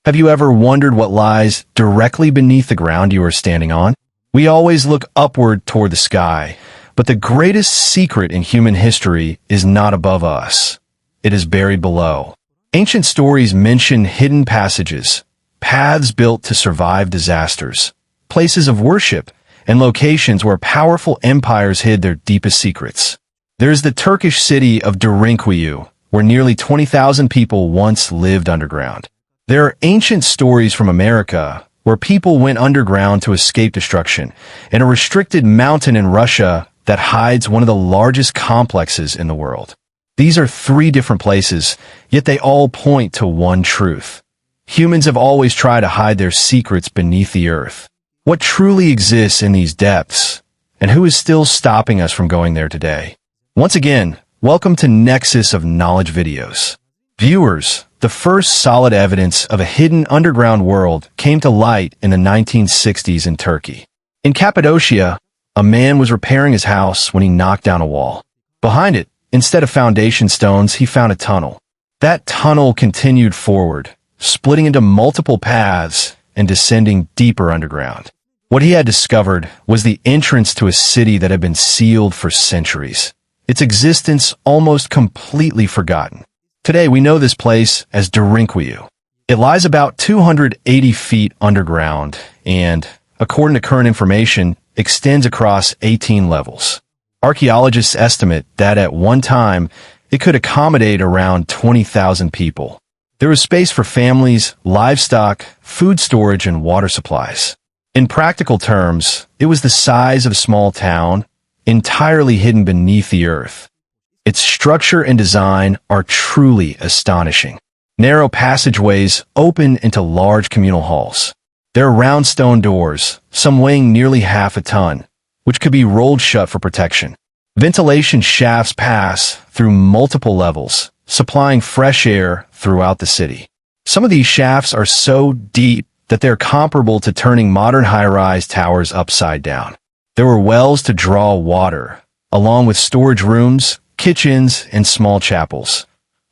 Have you ever wondered what lies directly beneath the ground you are standing on? We always look upward toward the sky, but the greatest secret in human history is not above us. It is buried below. Ancient stories mention hidden passages, paths built to survive disasters, places of worship, and locations where powerful empires hid their deepest secrets. There is the Turkish city of Derinkuyu, where nearly 20,000 people once lived underground. There are ancient stories from America, where people went underground to escape destruction, and a restricted mountain in Russia that hides one of the largest complexes in the world. These are three different places, yet they all point to one truth. Humans have always tried to hide their secrets beneath the earth. What truly exists in these depths, and who is still stopping us from going there today? Once again, welcome to Nexus of Knowledge Videos. Viewers, the first solid evidence of a hidden underground world came to light in the 1960s in Turkey. In Cappadocia, a man was repairing his house when he knocked down a wall. Behind it, instead of foundation stones, he found a tunnel. That tunnel continued forward, splitting into multiple paths and descending deeper underground. What he had discovered was the entrance to a city that had been sealed for centuries, its existence almost completely forgotten. Today, we know this place as Derinkuyu. It lies about 280 feet underground and, according to current information, extends across 18 levels. Archaeologists estimate that at one time, it could accommodate around 20,000 people. There was space for families, livestock, food storage, and water supplies. In practical terms, it was the size of a small town, entirely hidden beneath the earth. Its structure and design are truly astonishing. Narrow passageways open into large communal halls. There are round stone doors, some weighing nearly half a ton, which could be rolled shut for protection. Ventilation shafts pass through multiple levels, supplying fresh air throughout the city. Some of these shafts are so deep that they're comparable to turning modern high-rise towers upside down. There were wells to draw water, along with storage rooms, kitchens, and small chapels,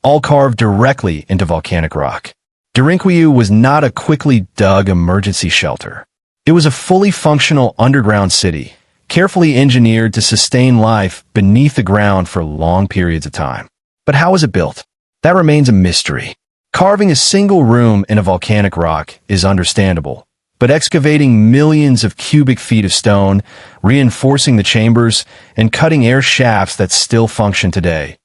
all carved directly into volcanic rock. Derinkuyu was not a quickly dug emergency shelter. It was a fully functional underground city, carefully engineered to sustain life beneath the ground for long periods of time. But how was it built? That remains a mystery. Carving a single room in a volcanic rock is understandable, but excavating millions of cubic feet of stone, reinforcing the chambers, and cutting air shafts that still function today,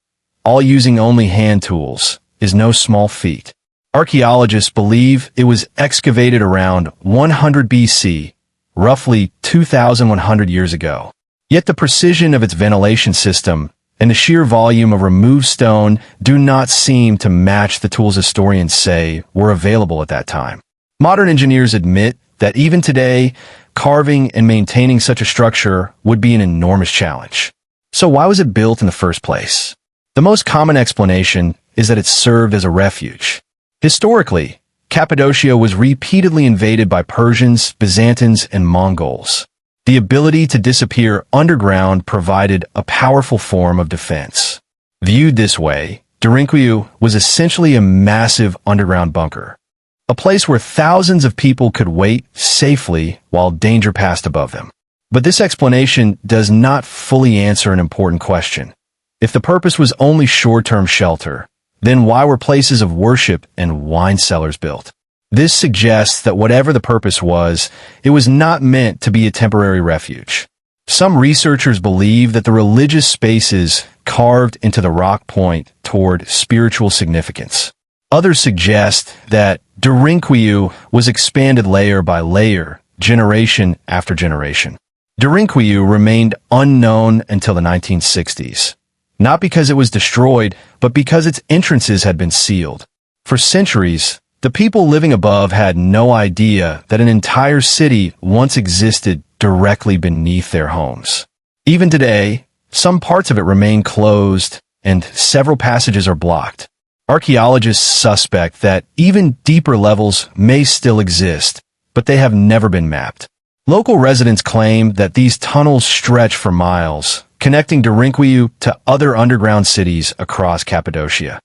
all using only hand tools, is no small feat. Archaeologists believe it was excavated around 100 BC, roughly 2,100 years ago. Yet the precision of its ventilation system and the sheer volume of removed stone do not seem to match the tools historians say were available at that time. Modern engineers admit that even today, carving and maintaining such a structure would be an enormous challenge. So why was it built in the first place? The most common explanation is that it served as a refuge. Historically, Cappadocia was repeatedly invaded by Persians, Byzantines, and Mongols. The ability to disappear underground provided a powerful form of defense. Viewed this way, Derinkuyu was essentially a massive underground bunker, a place where thousands of people could wait safely while danger passed above them. But this explanation does not fully answer an important question. If the purpose was only short-term shelter, then why were places of worship and wine cellars built? This suggests that whatever the purpose was, it was not meant to be a temporary refuge. Some researchers believe that the religious spaces carved into the rock point toward spiritual significance. Others suggest that Derinkuyu was expanded layer by layer, generation after generation. Derinkuyu remained unknown until the 1960s, not because it was destroyed, but because its entrances had been sealed. For centuries, the people living above had no idea that an entire city once existed directly beneath their homes. Even today, some parts of it remain closed and several passages are blocked. Archaeologists suspect that even deeper levels may still exist, but they have never been mapped. Local residents claim that these tunnels stretch for miles, connecting Derinkuyu to other underground cities across Cappadocia,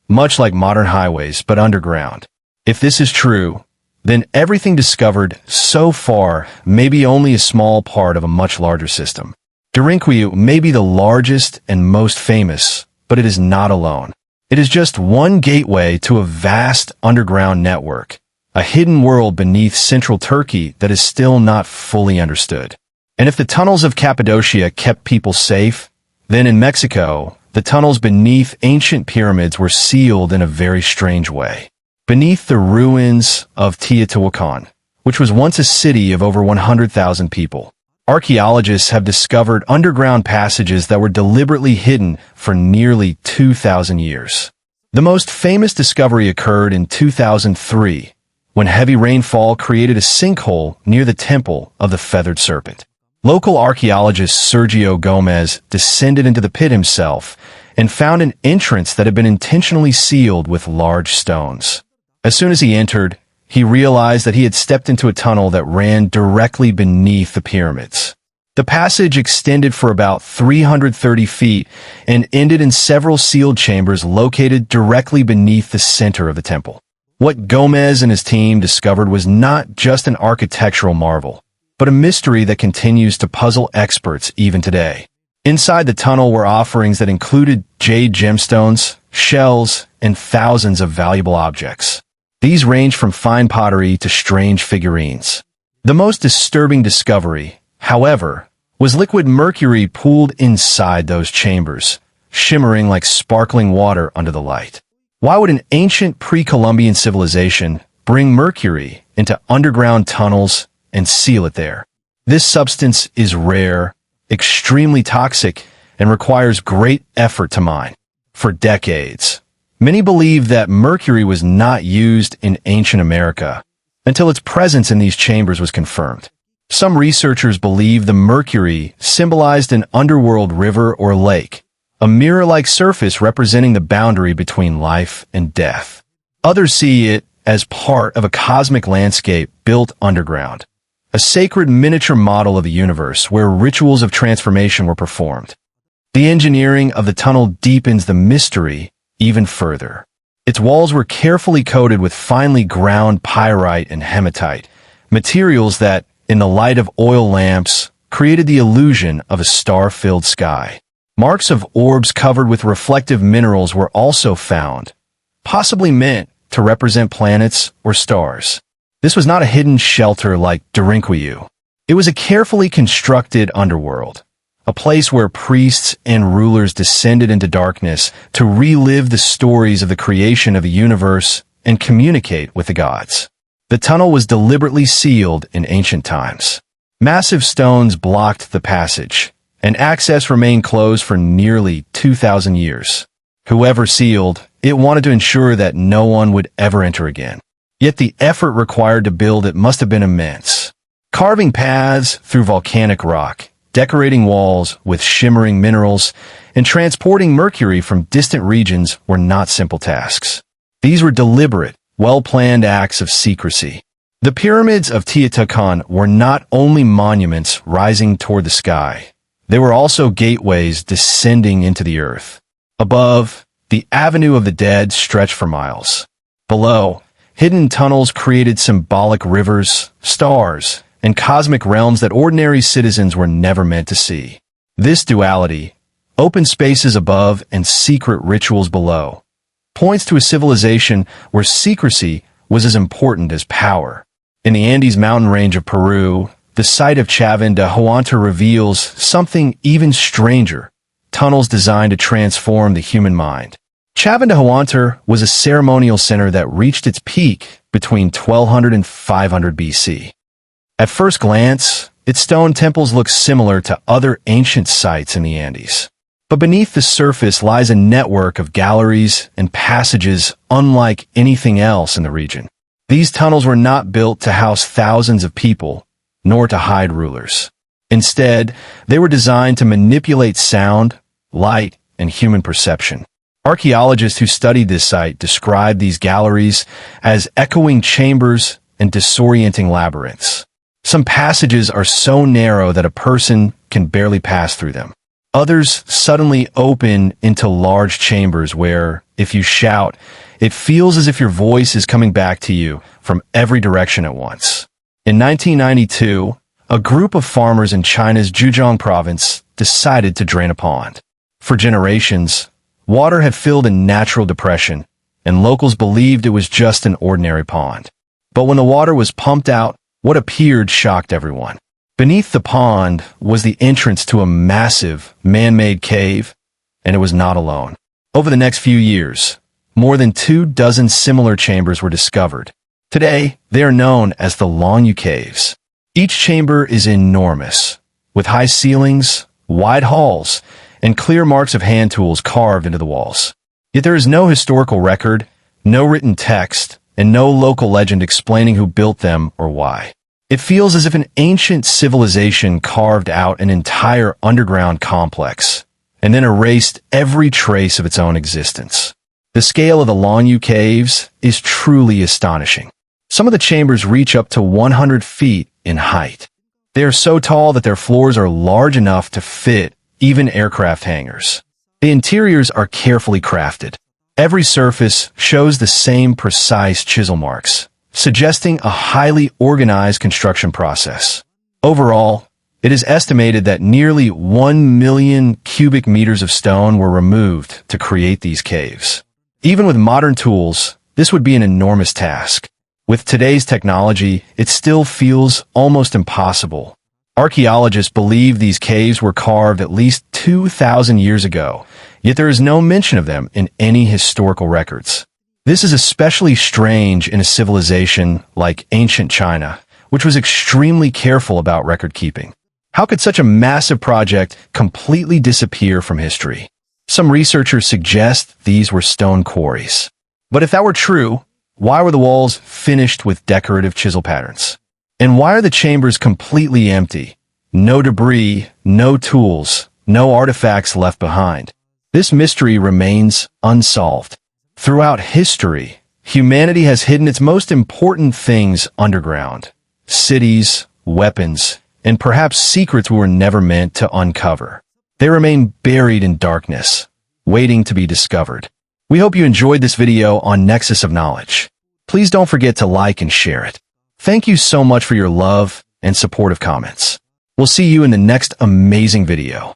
much like modern highways but underground. If this is true, then everything discovered so far may be only a small part of a much larger system. Derinkuyu may be the largest and most famous, but it is not alone. It is just one gateway to a vast underground network, a hidden world beneath central Turkey that is still not fully understood. And if the tunnels of Cappadocia kept people safe, then in Mexico, the tunnels beneath ancient pyramids were sealed in a very strange way. Beneath the ruins of Teotihuacan, which was once a city of over 100,000 people, archaeologists have discovered underground passages that were deliberately hidden for nearly 2,000 years. The most famous discovery occurred in 2003, when heavy rainfall created a sinkhole near the Temple of the Feathered Serpent. Local archaeologist Sergio Gomez descended into the pit himself and found an entrance that had been intentionally sealed with large stones. As soon as he entered, he realized that he had stepped into a tunnel that ran directly beneath the pyramids. The passage extended for about 330 feet and ended in several sealed chambers located directly beneath the center of the temple. What Gomez and his team discovered was not just an architectural marvel, but a mystery that continues to puzzle experts even today. Inside the tunnel were offerings that included jade gemstones, shells, and thousands of valuable objects. These ranged from fine pottery to strange figurines. The most disturbing discovery, however, was liquid mercury pooled inside those chambers, shimmering like sparkling water under the light. Why would an ancient pre-Columbian civilization bring mercury into underground tunnels and seal it there? This substance is rare, extremely toxic, and requires great effort to mine. For decades, many believed that mercury was not used in ancient America until its presence in these chambers was confirmed. Some researchers believe the mercury symbolized an underworld river or lake, a mirror-like surface representing the boundary between life and death. Others see it as part of a cosmic landscape built underground, a sacred miniature model of the universe where rituals of transformation were performed. The engineering of the tunnel deepens the mystery even further. Its walls were carefully coated with finely ground pyrite and hematite, materials that, in the light of oil lamps, created the illusion of a star-filled sky. Marks of orbs covered with reflective minerals were also found, possibly meant to represent planets or stars. This was not a hidden shelter like Derinkuyu. It was a carefully constructed underworld, a place where priests and rulers descended into darkness to relive the stories of the creation of the universe and communicate with the gods. The tunnel was deliberately sealed in ancient times. Massive stones blocked the passage, and access remained closed for nearly 2,000 years. Whoever sealed, it wanted to ensure that no one would ever enter again. Yet the effort required to build it must have been immense. Carving paths through volcanic rock, decorating walls with shimmering minerals, and transporting mercury from distant regions were not simple tasks. These were deliberate, well-planned acts of secrecy. The pyramids of Teotihuacan were not only monuments rising toward the sky, they were also gateways descending into the earth. Above, the Avenue of the Dead stretched for miles. Below, hidden tunnels created symbolic rivers, stars, and cosmic realms that ordinary citizens were never meant to see. This duality, open spaces above and secret rituals below, points to a civilization where secrecy was as important as power. In the Andes mountain range of Peru, the site of Chavín de Huántar reveals something even stranger: tunnels designed to transform the human mind. Chavín de Huántar was a ceremonial center that reached its peak between 1200 and 500 BC. At first glance, its stone temples look similar to other ancient sites in the Andes. But beneath the surface lies a network of galleries and passages unlike anything else in the region. These tunnels were not built to house thousands of people, nor to hide rulers. Instead, they were designed to manipulate sound, light, and human perception. Archaeologists who studied this site described these galleries as echoing chambers and disorienting labyrinths. Some passages are so narrow that a person can barely pass through them. Others suddenly open into large chambers where, if you shout, It feels as if your voice is coming back to you from every direction at once. In 1992, a group of farmers in China's Zhejiang province decided to drain a pond. For generations, water had filled a natural depression, and locals believed it was just an ordinary pond. But when the water was pumped out, what appeared shocked everyone. Beneath the pond was the entrance to a massive, man-made cave, and it was not alone. Over the next few years, more than 24 similar chambers were discovered. Today, they are known as the Derinkuyu caves. Each chamber is enormous, with high ceilings, wide halls, and clear marks of hand tools carved into the walls. Yet there is no historical record, no written text, and no local legend explaining who built them or why. It feels as if an ancient civilization carved out an entire underground complex and then erased every trace of its own existence. The scale of the Derinkuyu caves is truly astonishing. Some of the chambers reach up to 100 feet in height. They are so tall that their floors are large enough to fit even aircraft hangars. The interiors are carefully crafted. Every surface shows the same precise chisel marks, suggesting a highly organized construction process. Overall, it is estimated that nearly 1 million cubic meters of stone were removed to create these caves. Even with modern tools, this would be an enormous task. With today's technology, it still feels almost impossible. Archaeologists believe these caves were carved at least 2,000 years ago, yet there is no mention of them in any historical records. This is especially strange in a civilization like ancient China, which was extremely careful about record keeping. How could such a massive project completely disappear from history? Some researchers suggest these were stone quarries. But if that were true, why were the walls finished with decorative chisel patterns? And why are the chambers completely empty? No debris, no tools, no artifacts left behind. This mystery remains unsolved. Throughout history, humanity has hidden its most important things underground. Cities, weapons, and perhaps secrets we were never meant to uncover. They remain buried in darkness, waiting to be discovered. We hope you enjoyed this video on Nexus of Knowledge. Please don't forget to like and share it. Thank you so much for your love and supportive comments. We'll see you in the next amazing video.